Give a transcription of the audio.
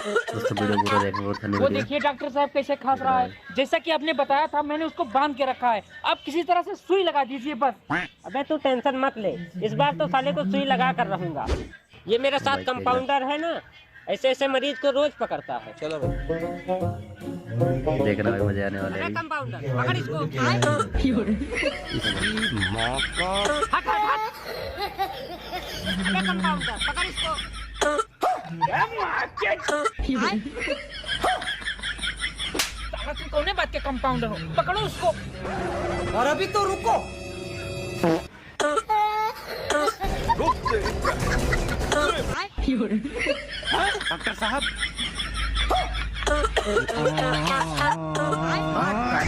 दोस्तों वीडियो पूरा देखना और वो देखिए डॉक्टर साहब कैसे खांस रहा है। जैसा कि आपने बताया था, मैंने उसको बांध के रखा है। आप किसी तरह से सुई लगा दीजिए बस। अबे तू टेंशन मत ले, इस बार तो साले को सुई लगा कर रहूंगा। ये मेरा साथ कंपाउंडर है ना, ऐसे ऐसे मरीज को रोज पकड़ता है। चलो भाई। देखना भाई, मजा आने वाला है। कंपाउंडर पकड़ इसको। हट हट हट। अबे कंपाउंडर पकड़ इसको। साला तुम कौन बात के कंपाउंडर हो? पकड़ो उसको। और अभी तो रुको। डॉक्टर साहब हाँ,